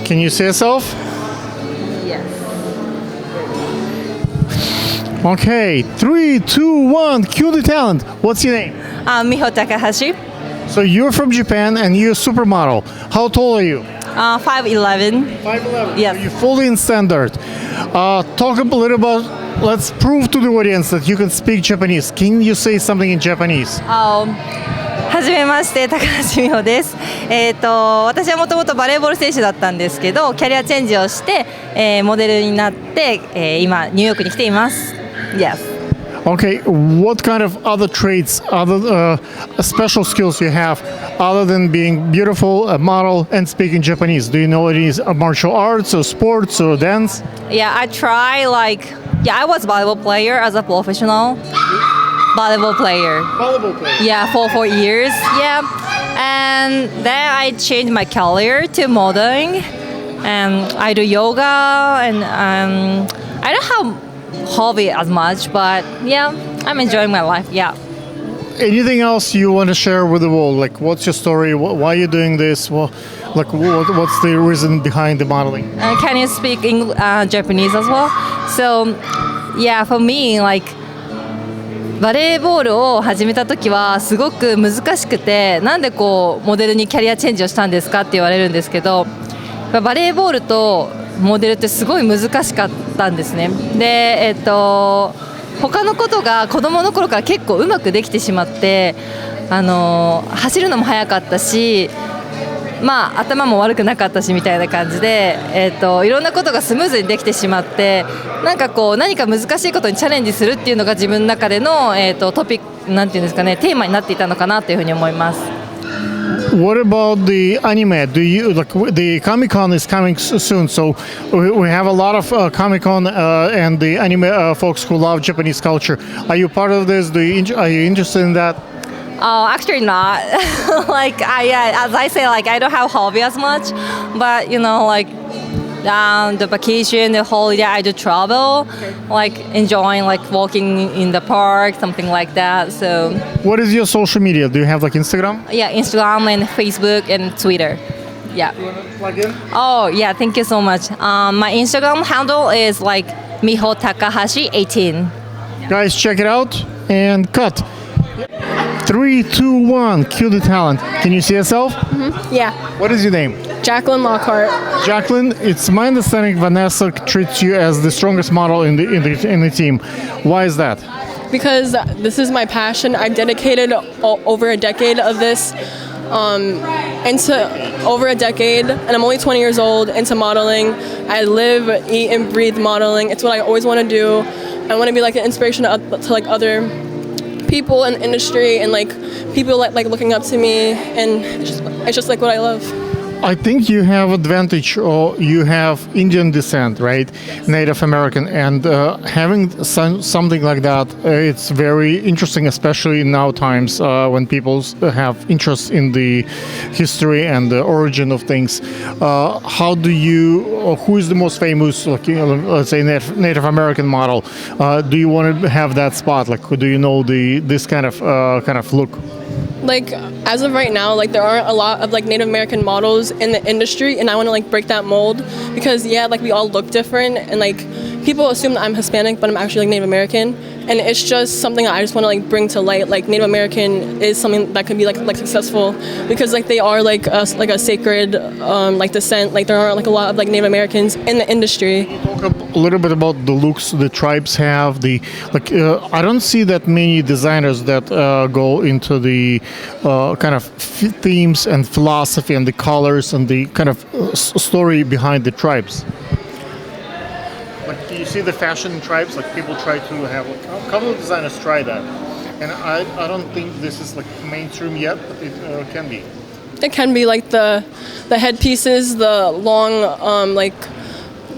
Can you see yourself? Yes. Okay, 3, 2, 1, cue the talent. What's your name? Miho Takahashi. So you're from Japan and you're a supermodel. How tall are you? 5'11". 5'11". Yes. So you're fully in standard. Talk a little about, let's prove to the audience that you can speak Japanese. Can you say something in Japanese? はじめまして、高橋美穂です。私はもともとバレーボール選手だったんですけど、キャリアチェンジをして、モデルになって、今ニューヨークに来ています。Yes. Okay, what kind of other traits, other special skills you have other than being beautiful, a model, and speaking Japanese? Do you know any martial arts or sports or dance? Yeah, I try I was volleyball player as a professional. Volleyball player. Volleyball player. Yeah, for 4 years. Yeah, and then I changed my career to modeling, and I do yoga, and I don't have hobby as much, but yeah, I'm enjoying my life. Yeah. Anything else you want to share with the world? Like, what's your story? Why are you doing this? Well, like, what's the reason behind the modeling? Can you speak Japanese as well? So, yeah, for me,バレーボールを始めた時はすごく難しくて、なんでこうモデルにキャリアチェンジをしたんですかって言われるんですけど、バレーボールとモデルってすごい難しかったんですね。で、他のことが子供の頃から結構うまくできてしまって、走るのも速かったし、まあ頭も悪くなかったしみたいな感じで、いろんなことがスムーズにできてしまって、なんかこう何か難しいことにチャレンジするっていうのが自分の中での、トピックなんていうんですかね、テーマになっていたのかなというふうに思います。What about the anime? Do you like the Comic-Con is coming soon? So we have a lot of Comic-Con and the anime folks who love Japanese culture. Are you part of this? Are you interested in that? Oh, actually not. As I say, I don't have hobby as much, but the vacation, the holiday, I do travel, enjoying walking in the park, something like that. So. What is your social media? Do you have Instagram? Yeah, Instagram and Facebook and Twitter. Yeah. You want to plug in? Oh yeah, thank you so much. My Instagram handle is Miho Takahashi 18. Guys, check it out and cut. 3, 2, 1, cue the talent. Can you see yourself? Mm-hmm. Yeah. What is your name? Jacqueline Lockhart. Jacqueline, it's my understanding Vanessa treats you as the strongest model in the team. Why is that? Because this is my passion. I've dedicated over a decade of this into over a decade, and I'm only 20 years old, into modeling. I live, eat, and breathe modeling. It's what I always want to do. I want to be an inspiration to other people in the industry, and people looking up to me, and it's just what I love. I think you have advantage, or you have Indian descent, right? Native American, and having something like that, it's very interesting, especially in now times when people have interest in the history and the origin of things. How do you, or who is the most famous, let's say Native American model? Do you want to have that spot? Do you know this kind of look? As of right now, there aren't a lot of Native American models in the industry, and I want to break that mold, because we all look different, and people assume that I'm Hispanic, but I'm actually Native American, and it's just something that I just want to bring to light. Native American is something that can be successful, because they are a sacred descent. There aren't a lot of Native Americans in the industry. Can you talk a little bit about the looks the tribes have? I don't see that many designers that go into the kind of themes and philosophy and the colors and the kind of story behind the tribes. Do you see the fashion tribes? People try to have a couple of designers try that, and I don't think this is mainstream yet, but it can be. It can be the headpieces, the long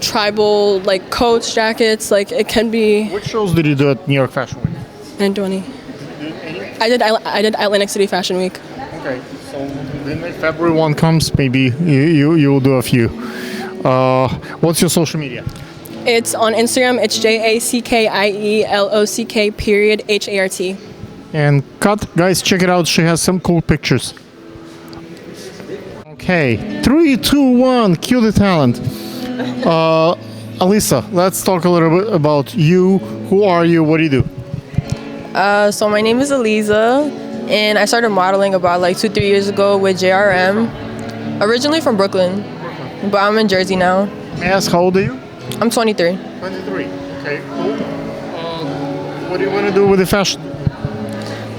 tribal coats, jackets. It can be. Which shows did you do at New York Fashion Week? I didn't do any. I did Atlantic City Fashion Week. Okay, so when February 1 comes, maybe you will do a few. What's your social media? It's on Instagram. It's JACKIELOCK.HART. And cut, guys, check it out. She has some cool pictures. Okay, 3, 2, 1, cue the talent. Alisa, let's talk a little bit about you. Who are you? What do you do? So my name is Eliza, and I started modeling about like 2-3 years ago with JRM. Originally from Brooklyn, but I'm in Jersey now. May I ask, how old are you? I'm 23. 23. Okay, cool. What do you want to do with the fashion?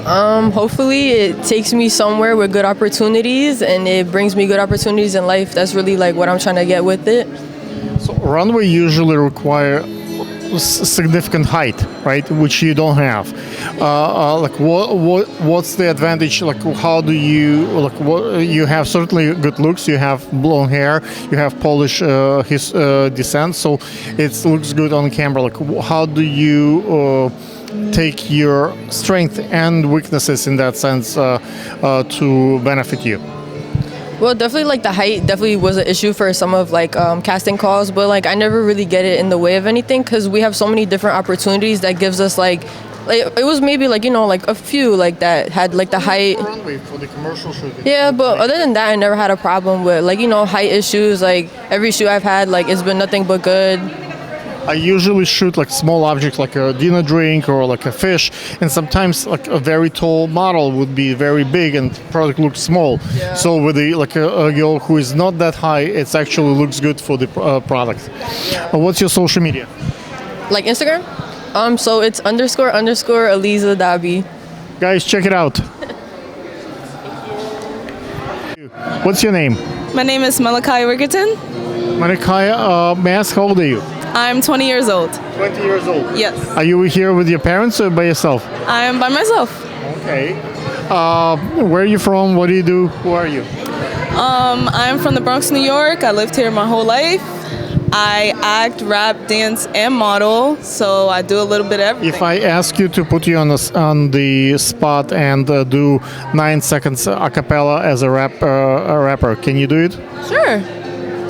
Hopefully it takes me somewhere with good opportunities, and it brings me good opportunities in life. That's really like what I'm trying to get with it. So runway usually require significant height, right? Which you don't have. Like what's the advantage? Like how do you like? What you have certainly good looks. You have blonde hair. You have Polish his descent, so it looks good on camera. Like how do you take your strength and weaknesses in that sense to benefit you? Well, definitely like the height definitely was an issue for some of like casting calls, but like I never really get it in the way of anything because we have so many different opportunities that gives us like it was maybe like like a few like that had like the height. Runway for the commercial shoot. Yeah, but other than that, I never had a problem with like height issues. Like every shoot I've had, like it's been nothing but good. I usually shoot like small objects like a dinner drink or like a fish, and sometimes like a very tall model would be very big and product looks small. Yeah. So with the like a girl who is not that high, it actually looks good for the product. What's your social media? Like Instagram? So it's __ Eliza Dabi. Guys, check it out. What's your name? My name is Malachi Wickerton. Manikaya, may I ask, how old are you? I'm 20 years old. 20 years old. Yes. Are you here with your parents or by yourself? I'm by myself. Okay. Where are you from? What do you do? Who are you? I'm from the Bronx, New York. I lived here my whole life. I act, rap, dance, and model, so I do a little bit of everything. If I ask you to put you on the spot and do 9 seconds a cappella as a rapper, can you do it? Sure.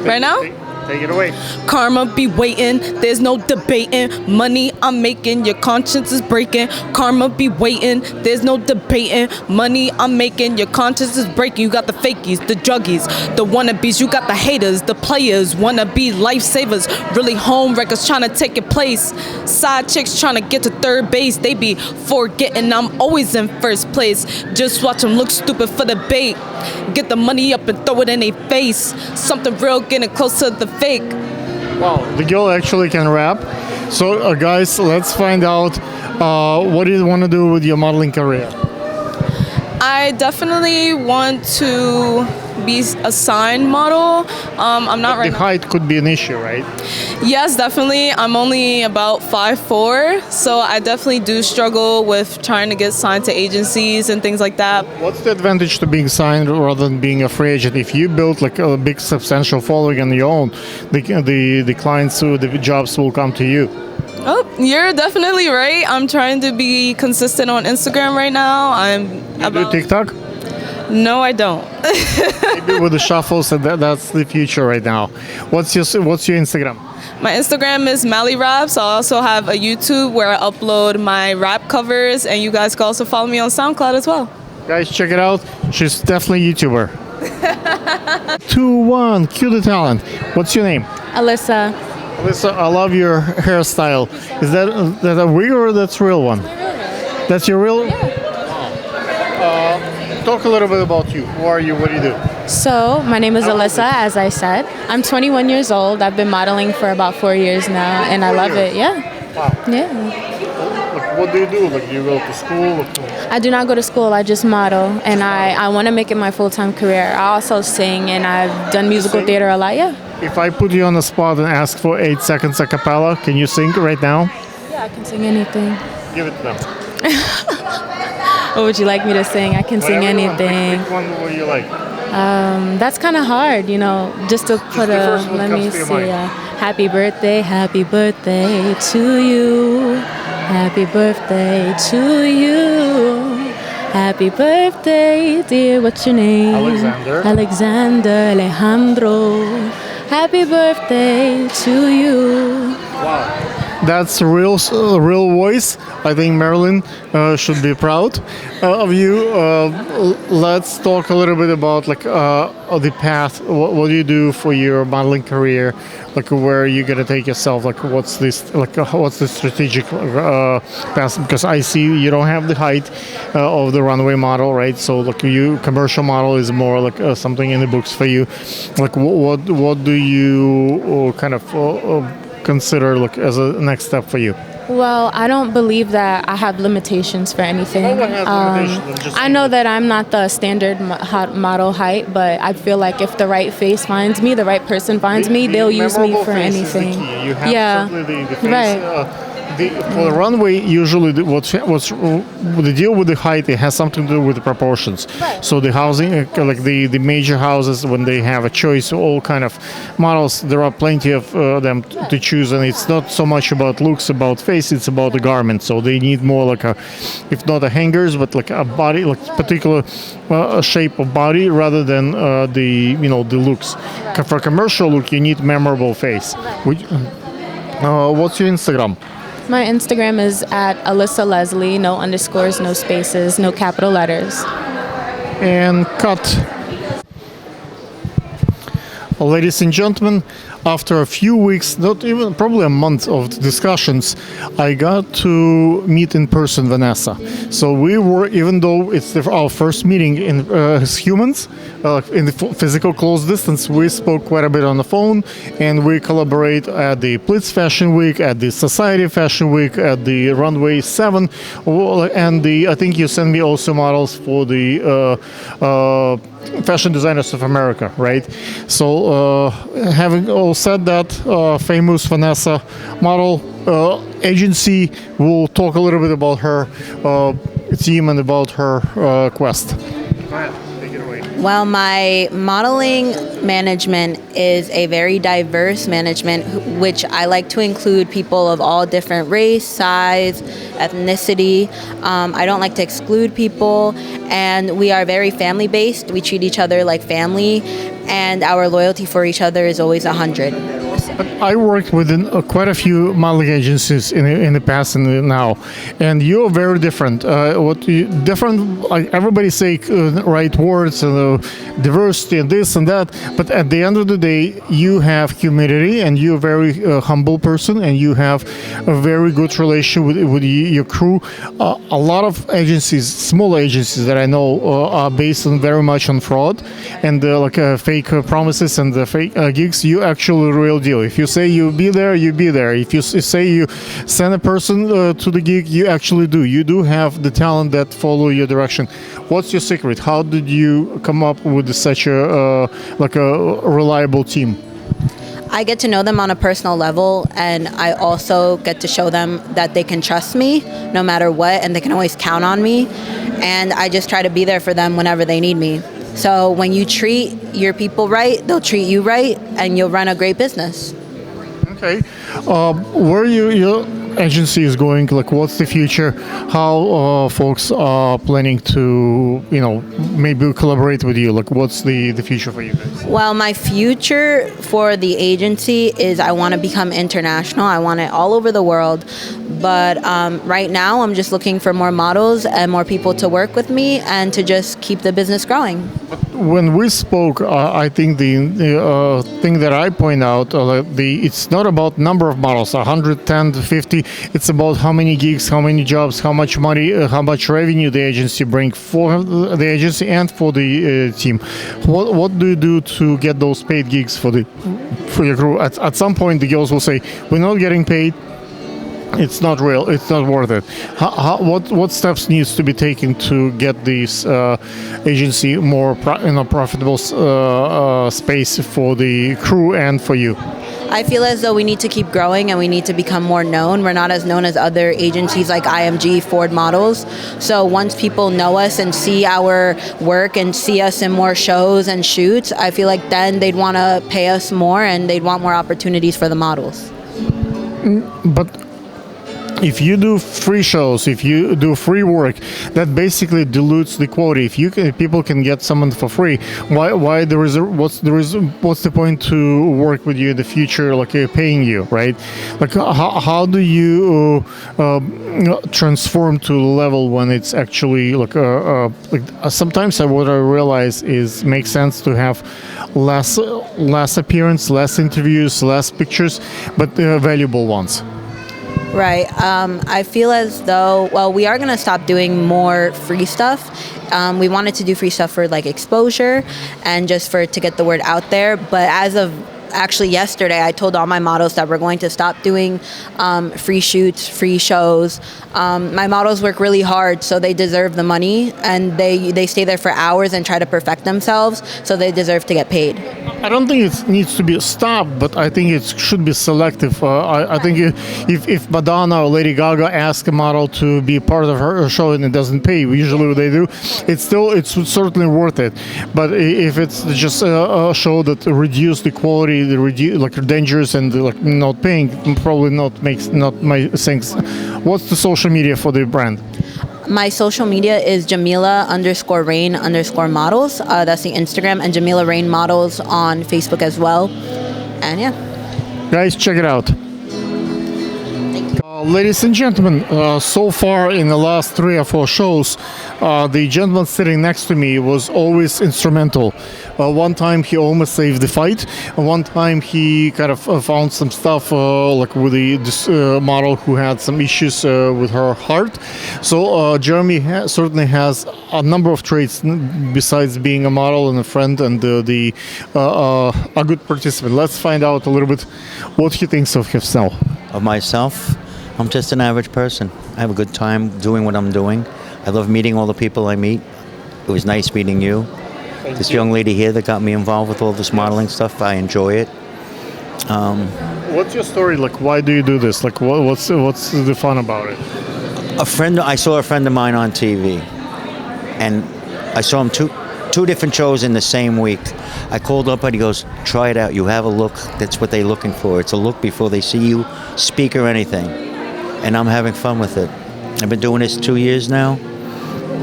Right now? Take it away. Karma be waiting, there's no debating. Money I'm making, your conscience is breaking. Karma be waiting, there's no debating. Money I'm making, your conscience is breaking. You got the fakies, the druggies, the wannabes. You got the haters, the players, wanna be lifesavers. Really home wreckers trying to take your place. Side chicks trying to get to third base. They be forgetting I'm always in first place. Just watch them look stupid for the bait. Get the money up and throw it in their face. Something real getting close to the fake. Wow, the girl actually can rap. So guys, let's find out what do you want to do with your modeling career? I definitely want to be a signed model. I'm not right The now. height could be an issue, right? Yes, definitely. I'm only about 5'4", so I definitely do struggle with trying to get signed to agencies and things like that. What's the advantage to being signed rather than being a free agent? If you build like a big substantial following on your own, the clients who the jobs will come to you. Oh, you're definitely right. I'm trying to be consistent on Instagram right now. You do TikTok? No, I don't. Maybe with the shuffles, and that's the future right now. What's your Instagram? My Instagram is Mally Raps. I also have a YouTube where I upload my rap covers, and you guys can also follow me on SoundCloud as well. Guys, check it out. She's definitely a YouTuber. 2, 1, cue the talent. What's your name? Alyssa. Alyssa, I love your hairstyle. Is that a wig or that's a real one? That's your real? Yeah. Talk a little bit about you. Who are you? What do you do? So, my name is Alyssa, as I said. I'm 21 years old. I've been modeling for about 4 years now, and I love it. Yeah. Wow. Yeah. Like, what do you do? Like, do you go to school? I do not go to school. I just model, and I want to make it my full-time career. I also sing, and I've done musical theater a lot. Yeah. If I put you on the spot and ask for 8 seconds a cappella, can you sing right now? Yeah, I can sing anything. Give it to them. What would you like me to sing? I can sing Whatever you want. anything. Which one would you like? That's kind of hard, just to put the a, first one let comes me to your see, mind. happy birthday to you. Happy birthday to you. Happy birthday, dear, what's your name? Alexander. Alejandro. Happy birthday to you. Wow. That's real voice. I think Marilyn should be proud of you. Let's talk a little bit about the path. What do you do for your modeling career? Like where you gonna take yourself? Like what's the strategic path? Because I see you don't have the height of the runway model, right? So like you commercial model is more like something in the books for you. Like what do you kind of consider like as a next step for you? Well, I don't believe that I have limitations for anything. No one has limitations, I'm just I know that I'm not the standard model height, but I feel like if the right face finds me, the right person finds me, they'll use me memorable for face is the anything. key. You have Yeah, certainly the face. right. For the runway, usually what's the deal with the height? It has something to do with the proportions. Right. So the housing, like the major houses, when they have a choice, all kind of models, there are plenty of them to choose, and it's not so much about looks, about face. It's about the garment. So they need more like a, if not a hangers, but like a body, like particular shape of body rather than the looks. For a commercial look, you need memorable face. What's your Instagram? My Instagram is at Alyssa Leslie, no underscores, no spaces, no capital letters. And cut. Ladies and gentlemen, after a few weeks, not even probably a month of discussions, I got to meet in person Vanessa. So we were, even though it's our first meeting as humans, in the physical close distance, we spoke quite a bit on the phone, and we collaborate at the Blitz Fashion Week, at the Society Fashion Week, at the Runway 7, and I think you sent me also models for the Fashion Designers of America, right? So having all said that, famous Vanessa model agency will talk a little bit about her team and about her quest. Go ahead, take it away. Well, my modeling management is a very diverse management, which I like to include people of all different race, size, ethnicity. I don't like to exclude people, and we are very family-based. We treat each other like family, and our loyalty for each other is always 100. I worked within quite a few modeling agencies in the past and now, and you're very different. Different? Like everybody say right words and diversity and this and that, but at the end of the day, you have humility and you're a very humble person, and you have a very good relation with your crew. A lot of agencies, small agencies that I know, are based on very much on fraud and fake promises and the fake gigs. You actually real deal. If you say you'll be there, you be there. If you say you send a person to the gig, you actually do. You do have the talent that follow your direction. What's your secret? How did you come up with such a reliable team? I get to know them on a personal level, and I also get to show them that they can trust me no matter what, and they can always count on me. And I just try to be there for them whenever they need me. So when you treat your people right, they'll treat you right, and you'll run a great business. Okay. Where your agency is going? Like, what's the future? How folks are planning to, maybe collaborate with you? Like, what's the future for you guys? Well, my future for the agency is I want to become international. I want it all over the world. But right now, I'm just looking for more models and more people to work with me and to just keep the business growing. When we spoke, I think the thing that I point out, it's not about number of models, 110 to 50. It's about how many gigs, how many jobs, how much money, how much revenue the agency bring for the agency and for the team. What do you do to get those paid gigs for your crew? At some point, the girls will say, "We're not getting paid. It's not real. It's not worth it." What steps needs to be taken to get this agency more profitable space for the crew and for you? I feel as though we need to keep growing and we need to become more known. We're not as known as other agencies like IMG, Ford Models. So once people know us and see our work and see us in more shows and shoots, I feel like then they'd want to pay us more and they'd want more opportunities for the models. But if you do free shows, if you do free work, that basically dilutes the quality. If people can get someone for free, why what's the point to work with you in the future, like paying you, right? Like how do you transform to a level when it's actually like sometimes what I realize is makes sense to have less appearance, less interviews, less pictures, but valuable ones. Right. I feel as though, well, we are going to stop doing more free stuff. We wanted to do free stuff for like exposure and just to get the word out there. But as of actually yesterday, I told all my models that we're going to stop doing free shoots, free shows. My models work really hard, so they deserve the money, and they stay there for hours and try to perfect themselves, so they deserve to get paid. I don't think it needs to be stopped, but I think it should be selective. I think if Madonna or Lady Gaga ask a model to be part of her show and it doesn't pay, usually what they do, it's certainly worth it. But if it's just a show that reduces the quality, like dangerous and like not paying, probably not my things. What's the social media for the brand? My social media is Jamila_Rain_models. That's the Instagram, and Jamila Rain Models on Facebook as well. And yeah. Guys, check it out. Ladies and gentlemen, so far in the last 3 or 4 shows, the gentleman sitting next to me was always instrumental. One time he almost saved the fight. One time he kind of found some stuff like with this model who had some issues with her heart. So Jeremy certainly has a number of traits besides being a model and a friend and a good participant. Let's find out a little bit what he thinks of himself. Of myself? I'm just an average person. I have a good time doing what I'm doing. I love meeting all the people I meet. It was nice meeting you. This young lady here that got me involved with all this modeling stuff, I enjoy it. What's your story? Like, why do you do this? Like, what's the fun about it? I saw a friend of mine on TV, and I saw him two different shows in the same week. I called up and he goes, try it out. You have a look. That's what they're looking for. It's a look before they see you speak or anything. And I'm having fun with it. I've been doing this 2 years now.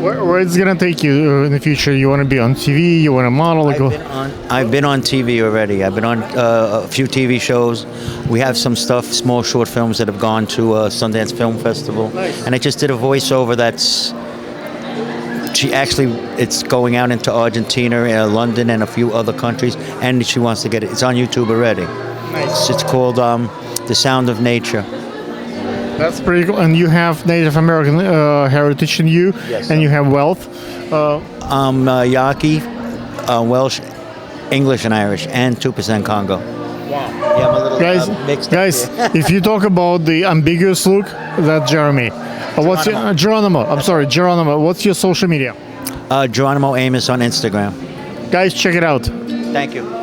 Where it's gonna take you in the future? You want to be on TV? You want to model? I've been on TV already. I've been on a few TV shows. We have some stuff, small short films that have gone to Sundance Film Festival. Nice. And I just did a voiceover it's going out into Argentina, London, and a few other countries. And she wants to get it. It's on YouTube already. Nice. It's called The Sound of Nature. That's pretty cool. And you have Native American heritage in you, yes, and you have wealth. Yaqui, Welsh, English, and Irish, and 2% Congo. Wow. Yeah, I'm a little mixed guys, up if you talk about the ambiguous look, that's Jeremy. What's your Geronimo? I'm sorry, Geronimo. What's your social media? Geronimo Amos on Instagram. Guys, check it out. Thank you.